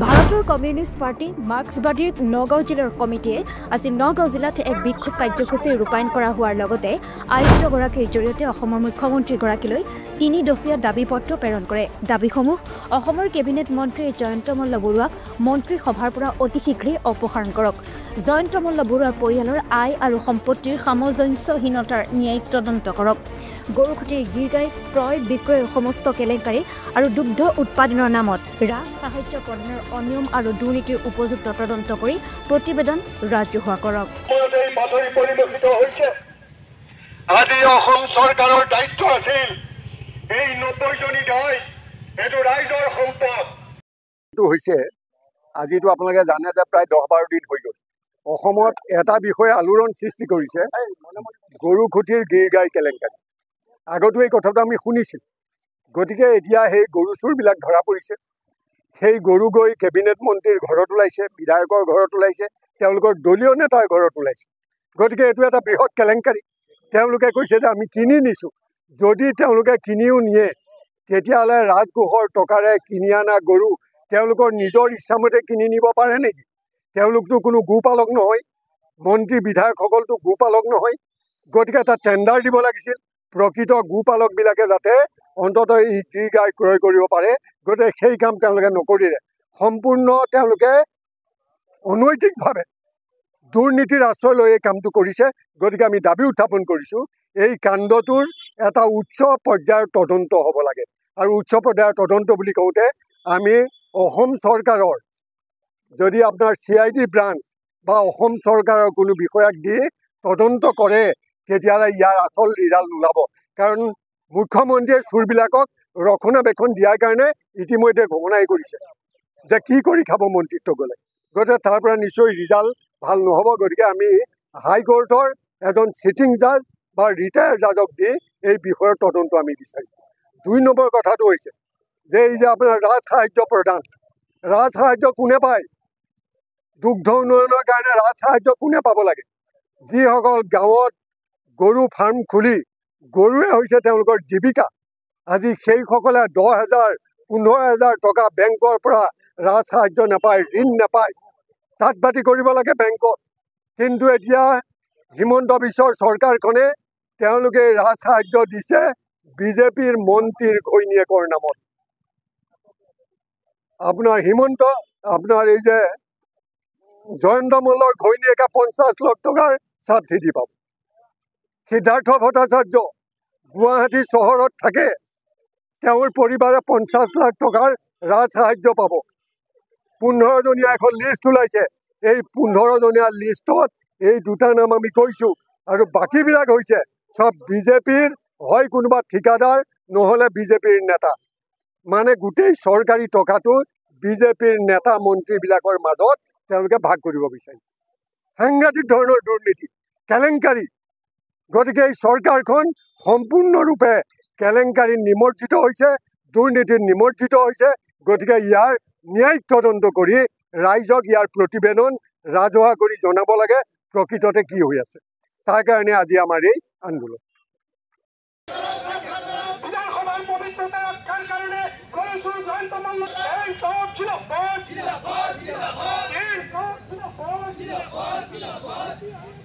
ভাৰতৰ communist party মাৰ্ক্সবাদীৰ Nagaon জিলাৰ কমিটিয়ে আজি নগাঁও জিলাত এক বিক্ষোভ কাৰ্যসূচী ৰূপায়ণ কৰা হোৱাৰ লগতে আয়ুক্তগৰাকীৰ জৰিয়তে অসমৰ মুখ্যমন্ত্ৰীগৰাকীলৈ ৩ দফীয়া দাবী পত্ৰ প্ৰেৰণ কৰে। দাবীসমূহ অসমৰ কেবিনেট মন্ত্ৰী জয়ন্ত মল্ল বৰুৱাক মন্ত্ৰীসভাৰ পৰা অতি শীঘ্ৰেই অপসাৰণ কৰক। জয়ন্ত মল্ল বৰুৱাৰ পৰিয়ালৰ আয় আৰু সম্পত্তিৰ সামঞ্জস্যহীনতাৰ ন্যায়িক তদন্ত কৰক। গৰুখুটিৰ গীৰগাই ক্ৰয় বিক্ৰয়ৰ সমস্ত কেলেংকাৰী আৰু দুগ্ধ উৎপাদনৰ নামত ৰাজ সাহায্য প্ৰদানৰ অনিয়ম আৰু দুৰ্নীতিৰ উপযুক্ত তদন্ত কৰি প্ৰতিবেদন ৰাজহুৱা কৰক। আজি অসম চৰকাৰৰ দায়িত্ব আছিল এই ৯০জনী গাই এইটো ৰাইজৰ সম্পদ হৈছে। আজিতো আপোনালোকে জানে যে প্ৰায় ১০-১২ দিন হৈ গ'ল অসমত এটা বিষয়ে আলোড়ন সৃষ্টি কৰিছে গৰুখুটিৰ গীৰগাই কেলেংকাৰী। আগতো এই কথাটো আমি শুনিছিলোঁ। গতিকে এতিয়া সেই গৰু চোৰবিলাক ধৰা পৰিছে। সেই গৰু গৈ কেবিনেট মন্ত্ৰীৰ ঘৰত ওলাইছে, বিধায়কৰ ঘৰত ওলাইছে, তেওঁলোকৰ দলীয় নেতাৰ ঘৰত ওলাইছে। গতিকে এইটো এটা বৃহৎ কেলেংকাৰী। তেওঁলোকে কৈছে যে আমি কিনি নিছোঁ। যদি তেওঁলোকে কিনিও নিয়ে তেতিয়াহ'লে ৰাজকোষৰ টকাৰে কিনি অনা গৰু তেওঁলোকৰ নিজৰ ইচ্ছামতে কিনি নিব পাৰে নেকি? তেওঁলোকতো কোনো গোপালক নহয়, মন্ত্ৰী বিধায়কসকলতো গোপালক নহয়। গতিকে এটা টেণ্ডাৰ দিব লাগিছিল প্ৰকৃত গোপালকবিলাকে যাতে অন্ততঃ এই গীৰগাই ক্ৰয় কৰিব পাৰে। গতিকে সেই কাম তেওঁলোকে নকৰিলে। সম্পূৰ্ণ তেওঁলোকে অনৈতিকভাৱে দুৰ্নীতিৰ আশ্ৰয় লৈ এই কামটো কৰিছে। গতিকে আমি দাবী উত্থাপন কৰিছোঁ এই কাণ্ডটোৰ এটা উচ্চ পৰ্যায়ৰ তদন্ত হ'ব লাগে। আৰু উচ্চ পৰ্যায়ৰ তদন্ত বুলি কওঁতে আমি অসম চৰকাৰৰ যদি আপোনাৰ CID ব্ৰাঞ্চ বা অসম চৰকাৰৰ কোনো বিষয়াক দি তদন্ত কৰে তেতিয়াহ'লে ইয়াৰ আচল ৰিজাল্ট নোলাব। কাৰণ মুখ্যমন্ত্ৰীয়ে চোৰবিলাকক ৰক্ষণাবেক্ষণ দিয়াৰ কাৰণে ইতিমধ্যে ঘোষণাই কৰিছে যে কি কৰি খাব মন্ত্ৰীত্ব গ'লে। গতিকে তাৰ পৰা নিশ্চয় ৰিজাল্ট ভাল নহ'ব। গতিকে আমি হাইকোৰ্টৰ এজন ছিটিং জাজ বা ৰিটায়াৰ্ড জাজক দি এই বিষয়ৰ তদন্ত আমি বিচাৰিছোঁ। ২ নম্বৰ কথাটো হৈছে যে এই যে আপোনাৰ ৰাজ সাহায্য প্ৰদান, ৰাজ সাহায্য কোনে পায়? দুগ্ধ উন্নয়নৰ কাৰণে ৰাজ সাহায্য কোনে পাব লাগে? যিসকল গাঁৱত গৰু ফাৰ্ম খুলি গৰুৱে হৈছে তেওঁলোকৰ জীৱিকা, আজি সেইসকলে ১০,০০০, ১৫,০০০ টকা বেংকৰ পৰা ৰাজ সাহায্য নাপায়, ঋণ নাপায়, তাঁত বাতি কৰিব লাগে বেংকত। কিন্তু এতিয়া হিমন্ত বিশ্বৰ চৰকাৰখনে তেওঁলোকে ৰাজ সাহায্য দিছে বিজেপিৰ মন্ত্ৰীৰ ঘৈণীয়েকৰ নামত। আপোনাৰ আপোনাৰ এই যে জয়ন্ত মল্লৰ ঘৈণীয়েকে ৫০ লাখ টকাৰ ছাবচিডি পাব। সিদ্ধাৰ্থ ভট্টাচাৰ্য গুৱাহাটী চহৰত থাকে, তেওঁৰ পৰিবাৰে ৫০ লাখ টকাৰ ৰাজ সাহায্য পাব। ১৫জনীয়া এখন লিষ্ট ওলাইছে। এই ১৫জনীয়া লিষ্টত এই 2টা নাম আমি কৈছোঁ আৰু বাকীবিলাক হৈছে চব বিজেপিৰ, হয় কোনোবা ঠিকাদাৰ নহ'লে বিজেপিৰ নেতা। মানে গোটেই চৰকাৰী টকাটো বিজেপিৰ নেতা মন্ত্ৰীবিলাকৰ মাজত তেওঁলোকে ভাগ কৰিব বিচাৰিছে। সাংঘাতিক ধৰণৰ দুৰ্নীতি, কেলেংকাৰী। গতিকে এই চৰকাৰখন সম্পূৰ্ণৰূপে কেলেংকাৰীত নিমজ্জিত হৈছে, দুৰ্নীতিত নিমজ্জিত হৈছে। গতিকে ইয়াৰ ন্যায়িক তদন্ত কৰি ৰাইজক ইয়াৰ প্ৰতিবেদন ৰাজহুৱা কৰি জনাব লাগে প্ৰকৃততে কি হৈ আছে। তাৰ কাৰণে আজি আমাৰ এই আন্দোলন। জিন্দাবাদ